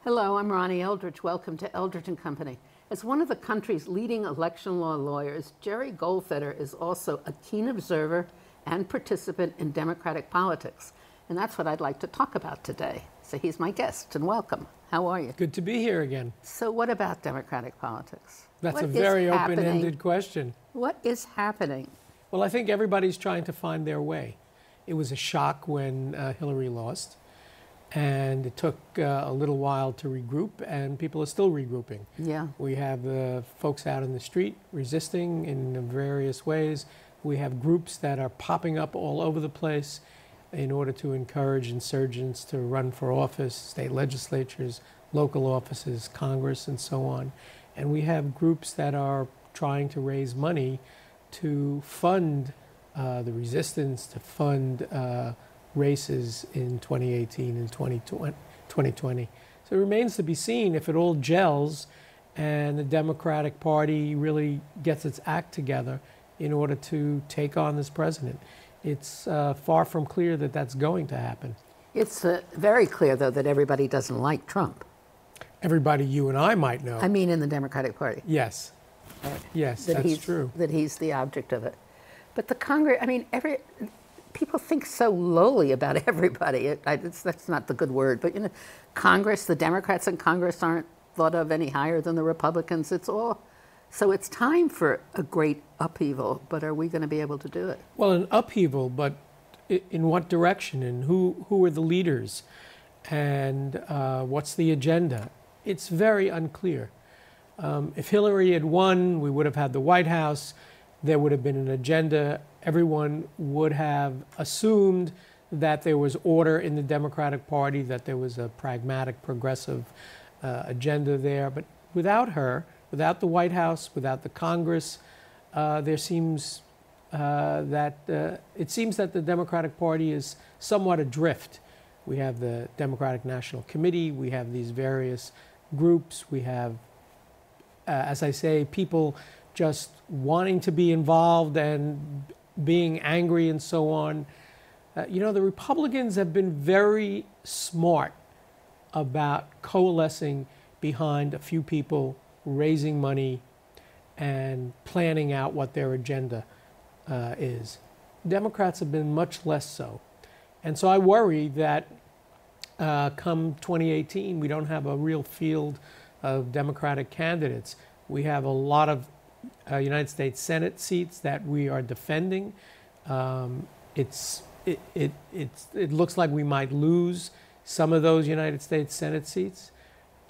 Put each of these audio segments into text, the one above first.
Hello, I'm Ronnie Eldridge. Welcome to Eldridge & Company. As one of the country's leading election law lawyers, Jerry Goldfeder is also a keen observer and participant in Democratic politics. And that's what I'd like to talk about today. So he's my guest, and welcome. How are you? Good to be here again. So what about Democratic politics? That's a very open-ended question. What is happening? Well, I think everybody's trying to find their way. It was a shock when Hillary lost, and it took a little while to regroup, and people are still regrouping. Yeah. We have folks out in the street resisting in various ways. We have groups that are popping up all over the place in order to encourage insurgents to run for office, state legislatures, local offices, Congress, and so on. And we have groups that are trying to raise money to fund the resistance, to fund races in 2018 and 2020. So it remains to be seen if it all gels and the Democratic Party really gets its act together in order to take on this president. It's far from clear that that's going to happen. It's very clear, though, that everybody doesn't like Trump. Everybody you and I might know. I mean in the Democratic Party. Yes. Yes, that's true. That he's the object of it. But the Congress, I mean, people think so lowly about everybody. That's not the good word, but you know, Congress, the Democrats in Congress aren't thought of any higher than the Republicans. So it's time for a great upheaval, but are we going to be able to do it? Well, an upheaval, but in what direction, and who are the leaders, and what's the agenda? It's very unclear. If Hillary had won, we would have had the White House. There would have been an agenda. Everyone would have assumed that there was order in the Democratic Party, that there was a pragmatic, progressive agenda there. But without her, without the White House, without the Congress, it seems that the Democratic Party is somewhat adrift. We have the Democratic National Committee. We have these various groups. We have, as I say, people just wanting to be involved and being angry and so on. You know, the Republicans have been very smart about coalescing behind a few people, raising money, and planning out what their agenda is. Democrats have been much less so. And so I worry that come 2018, we don't have a real field of Democratic candidates. We have a lot of United States Senate seats that we are defending. It looks like we might lose some of those United States Senate seats.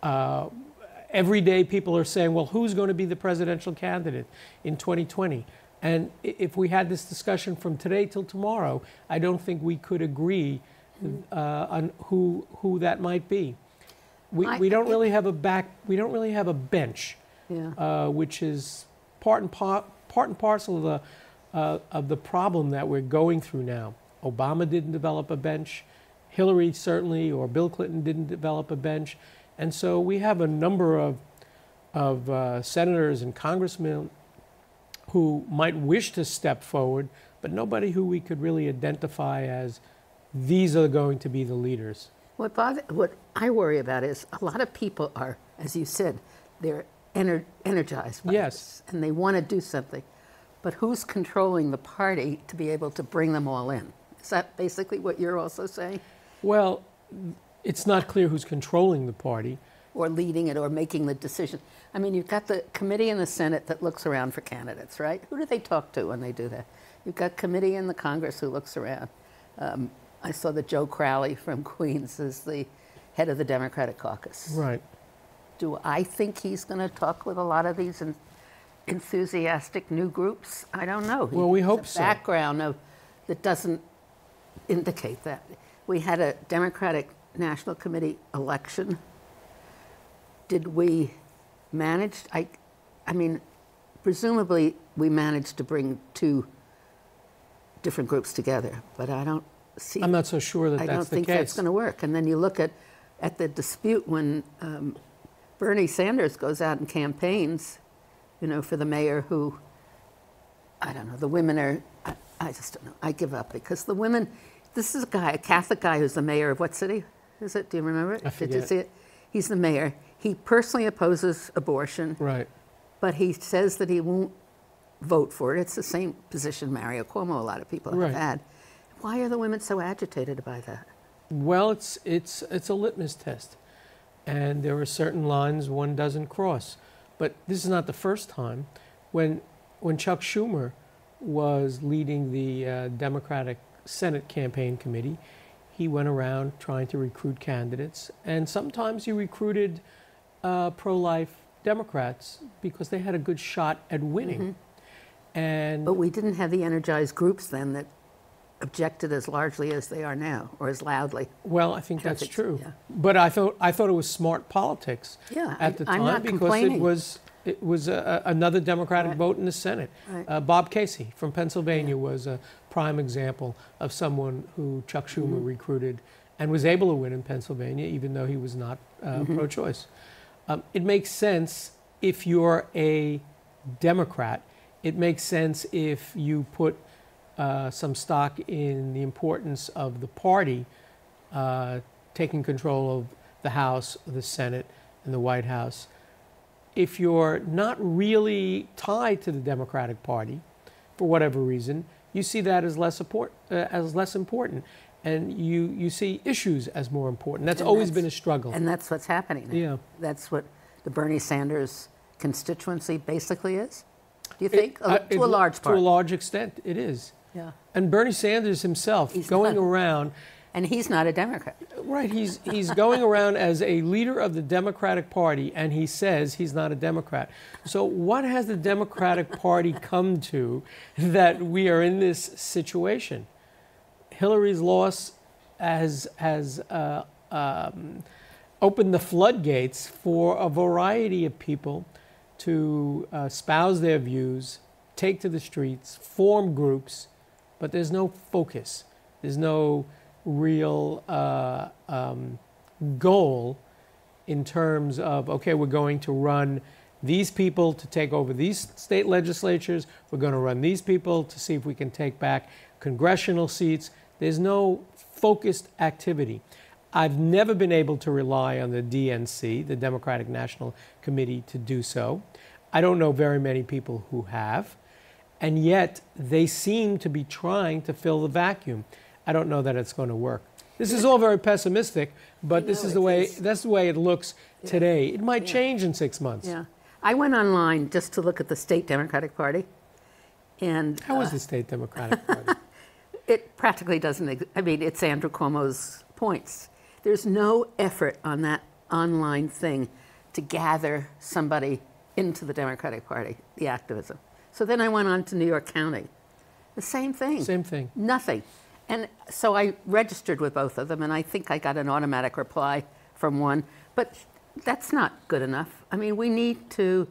Every day people are saying, well, who's going to be the presidential candidate in 2020? And if we had this discussion from today till tomorrow, I don't think we could agree on who that might be. We don't really have a bench, yeah. Which is part and parcel of the problem that we're going through now. Obama didn't develop a bench. Hillary certainly, or Bill Clinton didn't develop a bench. And so we have a number of senators and congressmen who might wish to step forward, but nobody who we could really identify as these are going to be the leaders. What I worry about is a lot of people are, as you said, they're energized by this, and they want to do something. But who's controlling the party to be able to bring them all in? Is that basically what you're also saying? Well, it's not clear who's controlling the party. Or leading it, or making the decision. I mean, you've got the committee in the Senate that looks around for candidates, right? Who do they talk to when they do that? You've got committee in the Congress who looks around. I saw that Joe Crowley from Queens is the head of the Democratic caucus. Right. Do I think he's going to talk with a lot of these enthusiastic new groups? I don't know. Well, we hope so. Background that doesn't indicate that. We had a Democratic National Committee election. Did we manage? I mean, presumably we managed to bring two different groups together, but I don't see. I'm not so sure that that's the case. I don't think that's going to work. And then you look at the dispute when Bernie Sanders goes out and campaigns, you know, for the mayor who, I don't know, the women are, I just don't know. I give up because the women, this is a Catholic guy who's the mayor of what city is it? Do you remember it? I forget. Did you see it? He's the mayor. He personally opposes abortion, Right. but he says that he won't vote for it. It's the same position Mario Cuomo, a lot of people Right. have had. Why are the women so agitated by that? Well, it's a litmus test, and there are certain lines one doesn't cross. But this is not the first time. When Chuck Schumer was leading the Democratic Senate campaign committee, he went around trying to recruit candidates, and sometimes he recruited pro-life Democrats because they had a good shot at winning. And But we didn't have the energized groups then that objected as largely as they are now, or as loudly. well, I think that's Ethics, true. yeah. But I thought it was smart politics Yeah, at the time I'm not because complaining. it was another Democratic Right. vote in the Senate. Right. Bob Casey from Pennsylvania was a prime example of someone who Chuck Schumer recruited and was able to win in Pennsylvania, even though he was not pro-choice. It makes sense if you're a Democrat. It makes sense if you put some stock in the importance of the party taking control of the House, the Senate, and the White House. If you're not really tied to the Democratic Party, for whatever reason, you see that as less important, and you see issues as more important. That's And always that's- been a struggle. And that's what's happening now. Yeah. That's what the Bernie Sanders constituency basically is? Do you think? To a large part. To a large extent, it is. Yeah. And Bernie Sanders himself He's going not- around. And he's not a Democrat. Right, he's going around as a leader of the Democratic Party, and he says he's not a Democrat. So what has the Democratic Party come to that we are in this situation? Hillary's loss has opened the floodgates for a variety of people to espouse their views, take to the streets, form groups, but there's no focus. There's no real goal in terms of, okay, we're going to run these people to take over these state legislatures. We're going to run these people to see if we can take back congressional seats. There's no focused activity. I've never been able to rely on the DNC, the Democratic National Committee, to do so. I don't know very many people who have, and yet they seem to be trying to fill the vacuum. I don't know that it's going to work. This is all very pessimistic, but this is that's the way it looks today. It might change in 6 months. Yeah. I went online just to look at the state Democratic Party, and How is the state Democratic Party? it practically doesn't, I mean, it's Andrew Cuomo's points. There's no effort on that online thing to gather somebody into the Democratic Party, the activism. So then I went on to New York County. The same thing. Same thing. Nothing. And so I registered with both of them, and I think I got an automatic reply from one. But that's not good enough. I mean, we need to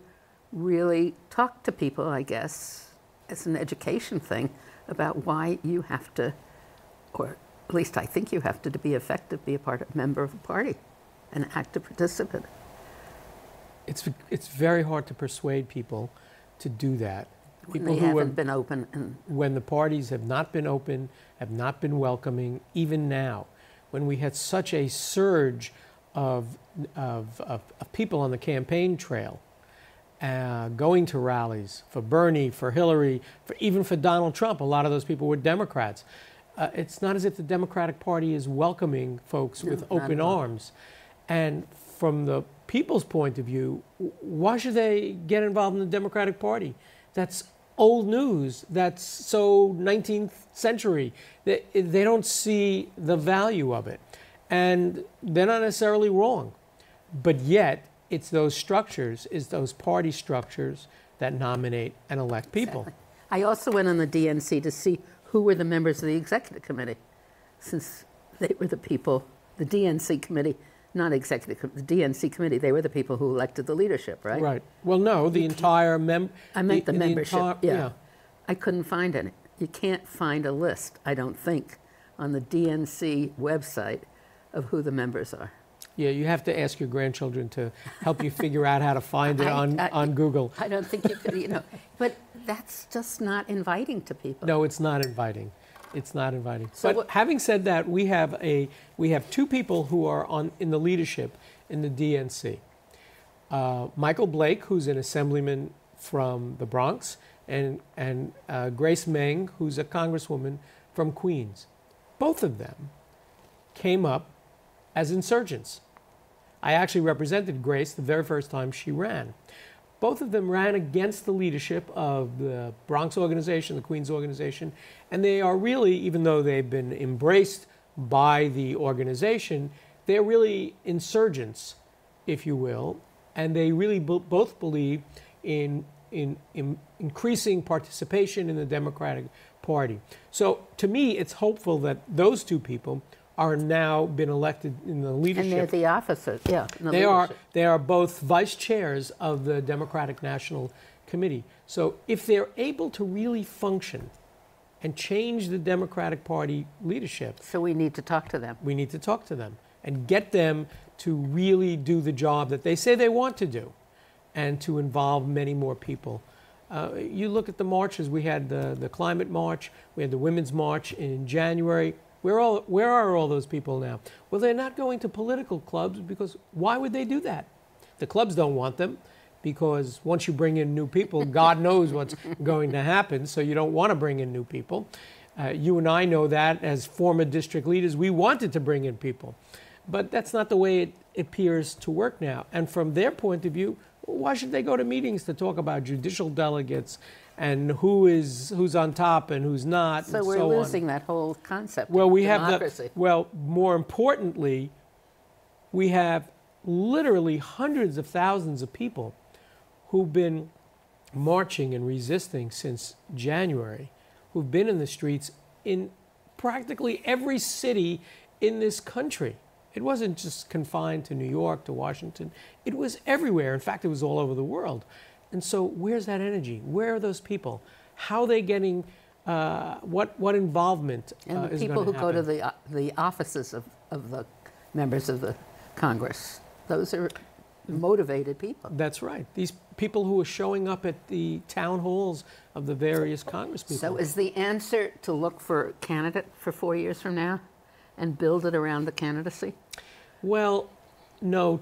really talk to people, I guess, as an education thing, about why you have to, or at least I think you have to be effective, be a member of a party, an active participant. It's very hard to persuade people to do that. When People they who haven't have, been open. And when the parties have not been open, have not been welcoming, even now, when we had such a surge of people on the campaign trail, going to rallies for Bernie, for Hillary, even for Donald Trump. A lot of those people were Democrats. It's not as if the Democratic Party is welcoming folks with not open at all. arms. And from the people's point of view, why should they get involved in the Democratic Party? That's old news. That's so 19th century. They don't see the value of it. And they're not necessarily wrong. But yet, it's those structures, it's those party structures that nominate and elect people. Exactly. I also went on the DNC to see who were the members of the executive committee, since they were the people, the DNC committee, not executive, the DNC committee, they were the people who elected the leadership, right? Right. Well, no, the entire I meant the membership, yeah. I couldn't find any. You can't find a list, I don't think, on the DNC website of who the members are. Yeah, you have to ask your grandchildren to help you figure out how to find it on Google. I don't think you could, but that's just not inviting to people. No, it's not inviting. It's not inviting. So but having said that, we have two people who are in the leadership in the DNC. Michael Blake, who's an assemblyman from the Bronx, and Grace Meng, who's a congresswoman from Queens. Both of them came up as insurgents. I actually represented Grace the very first time she ran. Both of them ran against the leadership of the Bronx organization, the Queens organization, and they are really, even though they've been embraced by the organization, they're really insurgents, if you will, and they really both believe in increasing participation in the Democratic Party. So to me, it's hopeful that those two people are now been elected in the leadership. And they're the officers, yeah. They are both vice chairs of the Democratic National Committee. So if they're able to really function and change the Democratic Party leadership. So we need to talk to them. We need to talk to them and get them to really do the job that they say they want to do and to involve many more people. You look at the marches. We had the climate march. We had the women's march in January. Where are all those people now? Well, they're not going to political clubs because why would they do that? The clubs don't want them because once you bring in new people, God knows what's going to happen, so you don't want to bring in new people. You and I know that as former district leaders, we wanted to bring in people. But that's not the way it appears to work now. And from their point of view, why should they go to meetings to talk about judicial delegates and who's on top and who's not? So we're losing that whole concept. Well, we democracy. have well, more importantly, we have literally hundreds of thousands of people who've been marching and resisting since January, who've been in the streets in practically every city in this country. It wasn't just confined to New York, to Washington. It was everywhere. In fact, it was all over the world. And so where's that energy? Where are those people? How are they getting, what involvement is going to happen? And the people who go to the offices of the members of the Congress, those are motivated people. That's right. These people who are showing up at the town halls of the various congresspeople. So is the answer to look for a candidate for 4 years from now and build it around the candidacy? Well, no.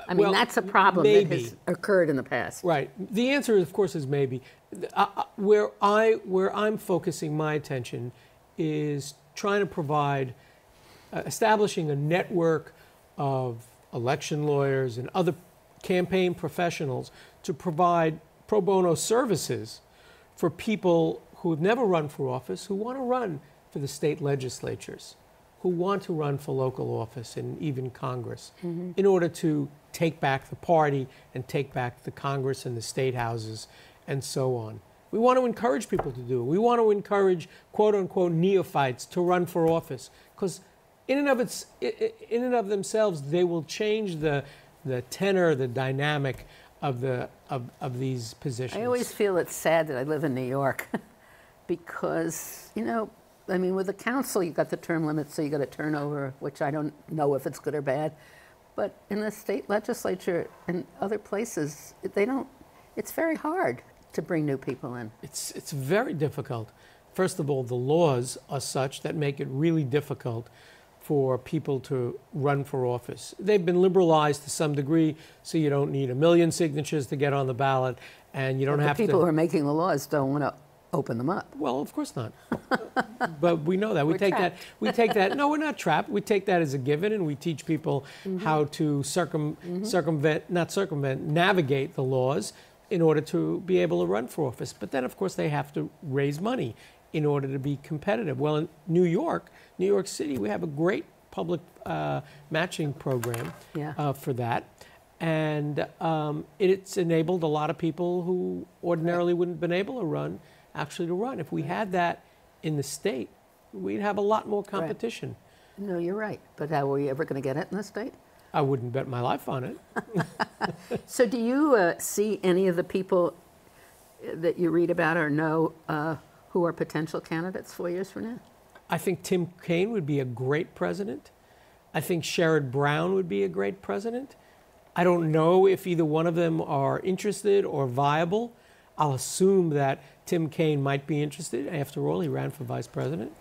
I mean, that's a problem that has occurred in the past. Right. The answer, of course, is maybe. Where I'm focusing my attention is trying to provide, establishing a network of election lawyers and other campaign professionals to provide pro bono services for people who have never run for office, who want to run for the state legislatures, who want to run for local office and even Congress, in order to take back the party and take back the Congress and the state houses and so on. We want to encourage people to do it. We want to encourage quote-unquote neophytes to run for office because in and of themselves, they will change the tenor, the dynamic of these positions. I always feel it's sad that I live in New York because, you know, I mean, with the council, you've got the term limits, so you got a turnover, which I don't know if it's good or bad. But in the state legislature and other places, it's very hard to bring new people in. It's very difficult. First of all, the laws are such that make it really difficult for people to run for office. They've been liberalized to some degree, so you don't need 1 million signatures to get on the ballot, and you don't have to. The people who are making the laws don't want to open them up. Well, of course not. But we know that. We take that. No, we're not trapped. We take that as a given, and we teach people how to navigate the laws in order to be able to run for office. But then, of course, they have to raise money in order to be competitive. Well, in New York City, we have a great public matching program for that. And it's enabled a lot of people who ordinarily wouldn't have been able to run, actually to run. If we had that in the state, we'd have a lot more competition. Right. No, you're right. But are we ever going to get it in the state? I wouldn't bet my life on it. So do you see any of the people that you read about or know who are potential candidates 4 years from now? I think Tim Kaine would be a great president. I think Sherrod Brown would be a great president. I don't know if either one of them are interested or viable. I'll assume that Tim Kaine might be interested. After all, he ran for vice president.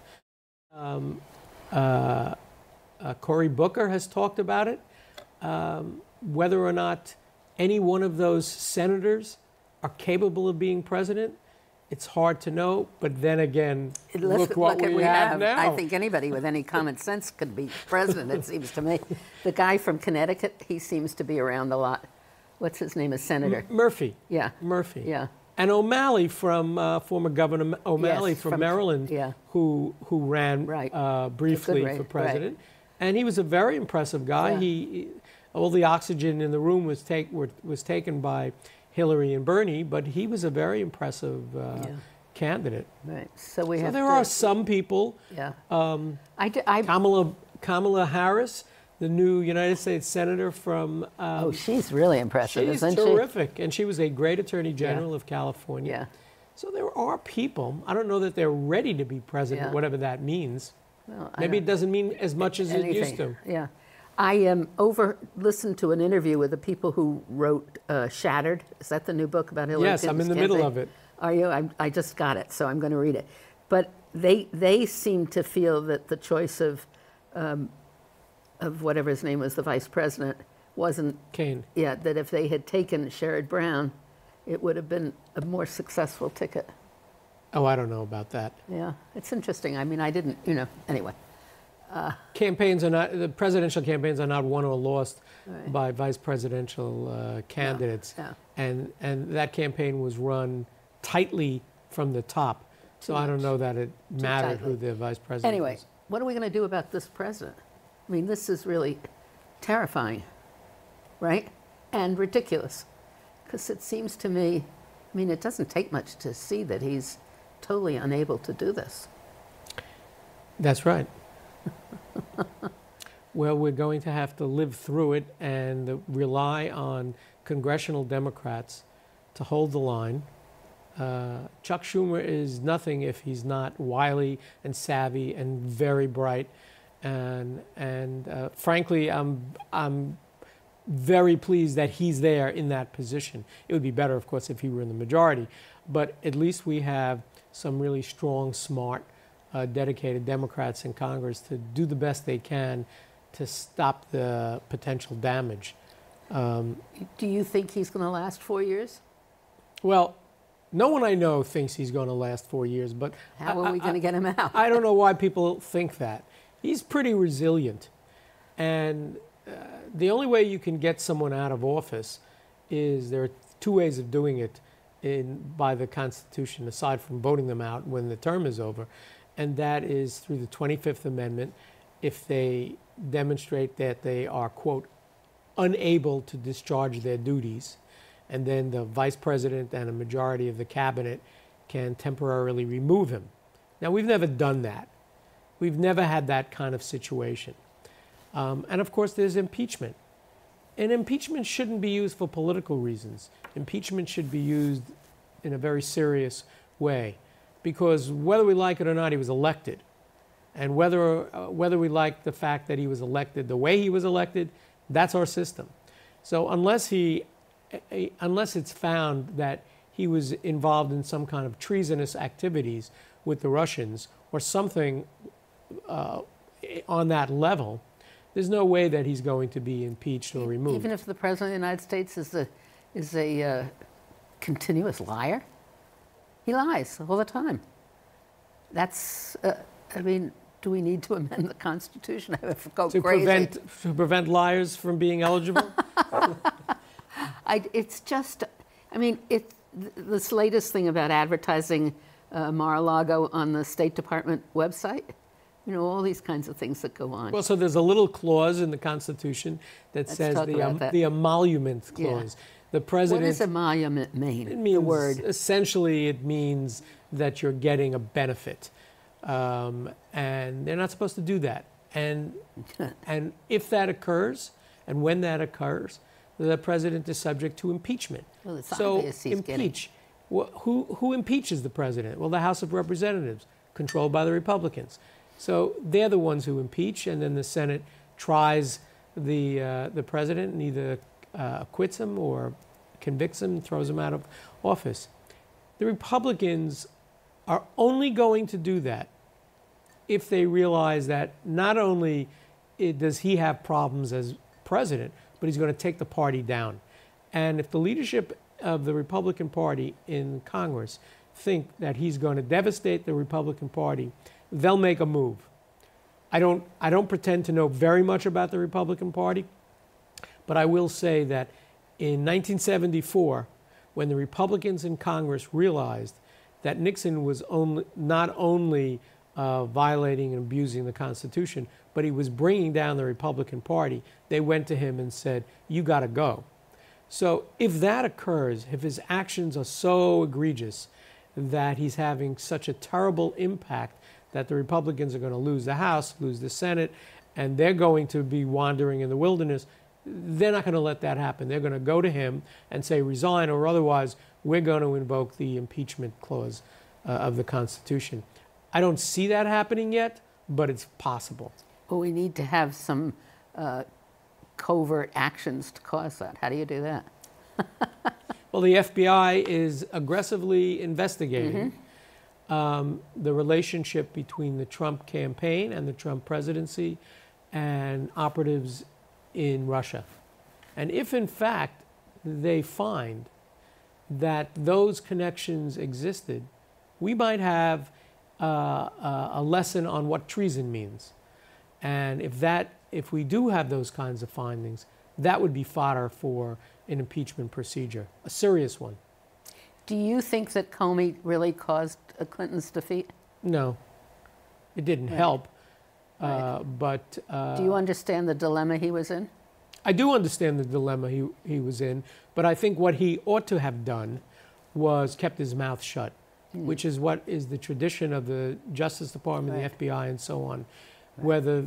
Cory Booker has talked about it. Whether or not any one of those senators are capable of being president, it's hard to know. But then again, look what we have now. I think anybody with any common sense could be president, it seems to me. The guy from Connecticut, he seems to be around a lot. What's his name? A senator? Murphy. Yeah. Murphy. Yeah. And O'Malley from former Governor O'Malley Yes, from Maryland, yeah. who ran briefly for president, and he was a very impressive guy. Yeah. All the oxygen in the room was taken by Hillary and Bernie, but he was a very impressive candidate. Right. So we so have. There are some people. Yeah. Kamala Harris, the new United States Senator from. She's really impressive, isn't she? She's terrific, and she was a great Attorney General of California. Yeah. So there are people. I don't know that they're ready to be president, whatever that means. Well, Maybe it doesn't mean as much as it used to. Yeah. I listened to an interview with the people who wrote Shattered. Is that the new book about Hillary Yes, I'm in the middle of it. Are you? I just got it, so I'm going to read it. But they seem to feel that the choice of whatever his name was, the vice president, wasn't... Kane. Yeah, that if they had taken Sherrod Brown, it would have been a more successful ticket. Oh, I don't know about that. Yeah, it's interesting. I mean, I didn't, anyway. Campaigns are not, the presidential campaigns are not won or lost by vice presidential candidates. Yeah. And that campaign was run tightly from the top. So I don't know that it mattered who the vice president Anyway, was. what are we going to do about this president? I mean, this is really terrifying, right? And ridiculous. Because it seems to me, I mean, it doesn't take much to see that he's totally unable to do this. That's right. Well, we're going to have to live through it and rely on congressional Democrats to hold the line. Chuck Schumer is nothing if he's not wily and savvy and very bright. And frankly, I'm very pleased that he's there in that position. It would be better, of course, if he were in the majority. But at least we have some really strong, smart, dedicated Democrats in Congress to do the best they can to stop the potential damage. Do you think he's going to last 4 years? Well, no one I know thinks he's going to last 4 years, but how are we going to get him out? I don't know why people think that. He's pretty resilient. And the only way you can get someone out of office is there are two ways of doing it by the Constitution, aside from voting them out when the term is over. And that is through the 25th Amendment, if they demonstrate that they are, quote, unable to discharge their duties. And then the vice president and a majority of the cabinet can temporarily remove him. Now, we've never done that. We've never had that kind of situation. And of course, there's impeachment. And impeachment shouldn't be used for political reasons. Impeachment should be used in a very serious way. Because whether we like it or not, he was elected. And whether we like the fact that he was elected the way he was elected, that's our system. So unless it's found that he was involved in some kind of treasonous activities with the Russians or something on that level, there's no way that he's going to be impeached or removed. Even if the President of the United States is a continuous liar? He lies all the time. That's, I mean, do we need to amend the Constitution? I would go crazy. To prevent liars from being eligible? It's just, I mean, this latest thing about advertising Mar-a-Lago on the State Department website, all these kinds of things that go on. Well, so there's a little clause in the Constitution that says the emolument clause. Yeah. The president. What does emolument mean? It means, the word. Essentially, it means that you're getting a benefit. And they're not supposed to do that. And if that occurs, and when that occurs, the president is subject to impeachment. Well, it's so obvious he's impeach. Who impeaches the president? Well, the House of Representatives, controlled by the Republicans. So they're the ones who impeach, and then the Senate tries the president and either acquits him or convicts him and throws him out of office. The Republicans are only going to do that if they realize that not only does he have problems as president, but he's going to take the party down. And if the leadership of the Republican Party in Congress think that he's going to devastate the Republican Party, they'll make a move. I don't pretend to know very much about the Republican Party, but I will say that in 1974, when the Republicans in Congress realized that Nixon was not only violating and abusing the Constitution, but he was bringing down the Republican Party, they went to him and said, "You got to go." So if that occurs, if his actions are so egregious that he's having such a terrible impact that the Republicans are going to lose the House, lose the Senate, and they're going to be wandering in the wilderness, they're not going to let that happen. They're going to go to him and say, resign, or otherwise we're going to invoke the impeachment clause of the Constitution. I don't see that happening yet, but it's possible. Well, we need to have some covert actions to cause that. How do you do that? Well, the FBI is aggressively investigating the relationship between the Trump campaign and the Trump presidency and operatives in Russia. And if, in fact, they find that those connections existed, we might have a lesson on what treason means. And if we do have those kinds of findings, that would be fodder for an impeachment procedure, a serious one. Do you think that Comey really caused Clinton's defeat? No, it didn't help. Right. But do you understand the dilemma he was in? I do understand the dilemma he was in, but I think what he ought to have done was kept his mouth shut, which is what is the tradition of the Justice Department, Right. the FBI, and so on. Right. Whether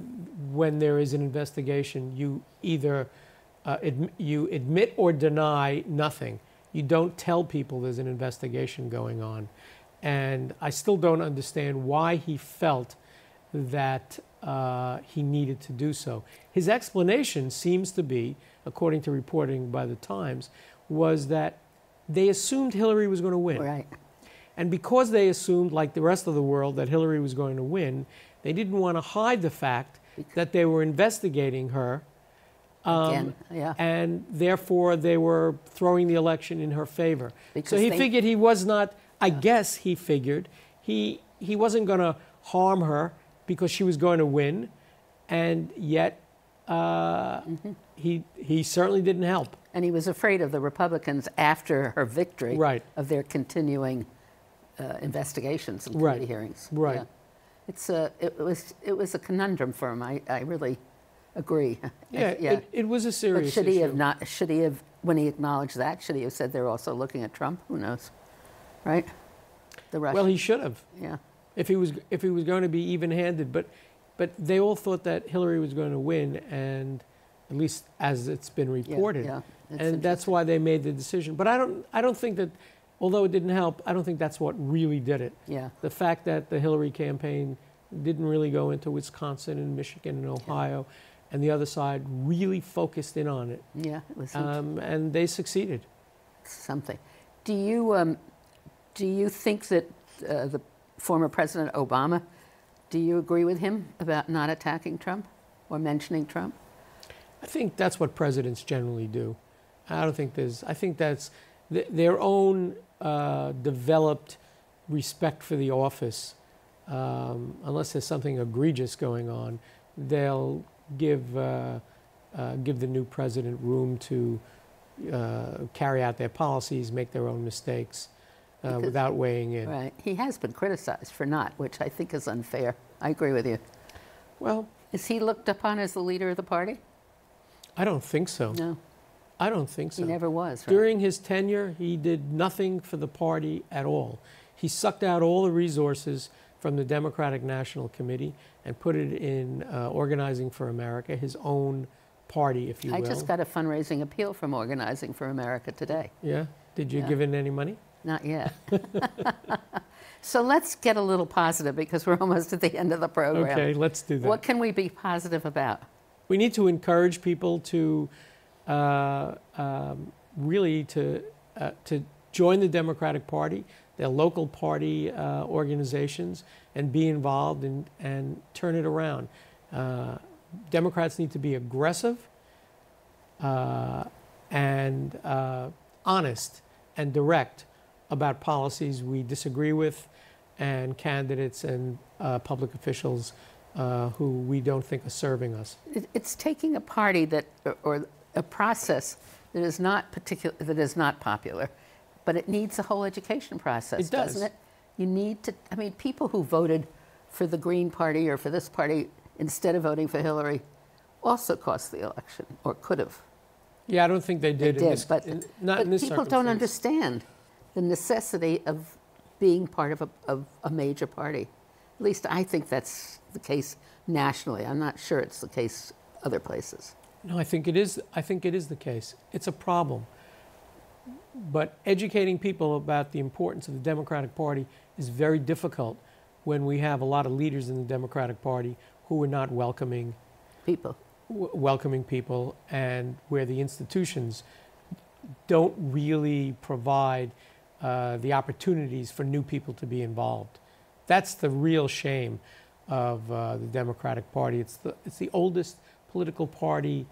when there is an investigation, you either you admit or deny nothing. You don't tell people there's an investigation going on. And I still don't understand why he felt that he needed to do so. His explanation seems to be, according to reporting by the Times, was that they assumed Hillary was going to win. Right. And because they assumed, like the rest of the world, that Hillary was going to win, they didn't want to hide the fact that they were investigating her. Again, yeah. And therefore, they were throwing the election in her favor. Because so he figured he was not, I guess he figured, he wasn't going to harm her because she was going to win. And yet, he certainly didn't help. And he was afraid of the Republicans after her victory, Right. of their continuing investigations and committee Right. hearings. Right. Yeah. It was a conundrum for him. I really agree. Yeah. It was a serious But should he issue. have not? Should he have, when he acknowledged that, should he have said they're also looking at Trump? Who knows, right? The Russians. Well, he should have. Yeah. If he was going to be even-handed, but they all thought that Hillary was going to win, and at least as it's been reported, Yeah. and that's why they made the decision. But I don't think that, although it didn't help, I don't think that's what really did it. Yeah. The fact that the Hillary campaign didn't really go into Wisconsin and Michigan and Ohio, and the other side really focused in on it, Yeah. It was and they succeeded. something. Do you think that the former President Obama, do you agree with him about not attacking Trump or mentioning Trump? I think that's what presidents generally do. I think that's their own developed respect for the office. Unless there's something egregious going on, they'll give the new president room to carry out their policies, make their own mistakes without weighing in. Right. He has been criticized for not, which I think is unfair. I agree with you. Well, Is he looked upon as the leader of the party? I don't think so. No, I don't think so. he never was. Right? During his tenure, he did nothing for the party at all. He sucked out all the resources from the Democratic National Committee and put it in Organizing for America, his own party, if you will. I just got a fundraising appeal from Organizing for America today. Yeah? Did you Yeah. give in any money? Not yet. So let's get a little positive because we're almost at the end of the program. Okay, let's do that. What can we be positive about? We need to encourage people to really to join the Democratic Party, their local party organizations, and be involved and turn it around. Democrats need to be aggressive and honest and direct about policies we disagree with and candidates and public officials who we don't think are serving us. It's taking a party that, or a process that is not popular, but it needs a whole education process, It does. doesn't it? You need to, I mean, people who voted for the Green Party or for this party instead of voting for Hillary also cost the election, or could have. Yeah, I don't think they did. But people don't understand the necessity of being part of a major party. At least I think that's the case nationally. I'm not sure it's the case other places. No, I think it is. I think it is the case. It's a problem. But educating people about the importance of the Democratic Party is very difficult when we have a lot of leaders in the Democratic Party who are not welcoming people, and where the institutions don't really provide the opportunities for new people to be involved. That's the real shame of the Democratic Party. It's the oldest political party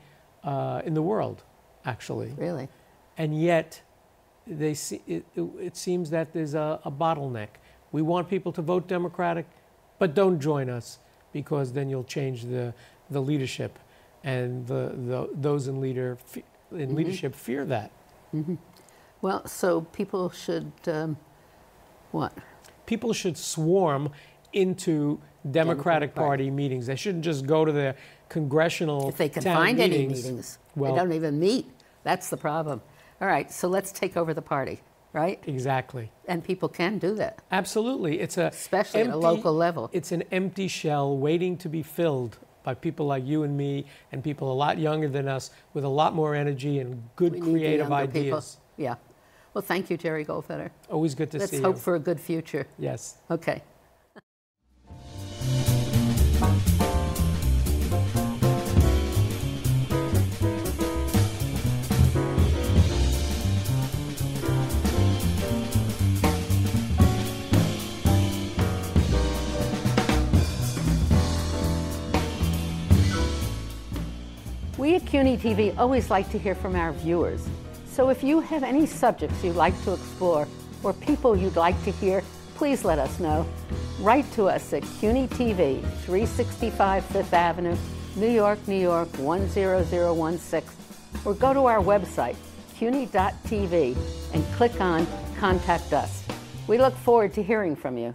in the world, actually. Really? And yet, it seems that there's a bottleneck. We want people to vote Democratic, but don't join us, because then you'll change the leadership, and those in leadership fear that. Mm-hmm. Well, so people should what? People should swarm into Democratic Party meetings. They shouldn't just go to their congressional if they can town find meetings. Any meetings. Well, they don't even meet. That's the problem. All right, so let's take over the party, right? Exactly. And people can do that. Absolutely. Especially at a local level. It's an empty shell waiting to be filled by people like you and me, and people a lot younger than us with a lot more energy and good creative ideas. People. Yeah. Well, thank you, Jerry Goldfeder. Always good to see you. Let's hope for a good future. Yes. Okay. We at CUNY TV always like to hear from our viewers. So if you have any subjects you'd like to explore or people you'd like to hear, please let us know. Write to us at CUNY TV, 365 Fifth Avenue, New York, New York, 10016, or go to our website, cuny.tv, and click on Contact Us. We look forward to hearing from you.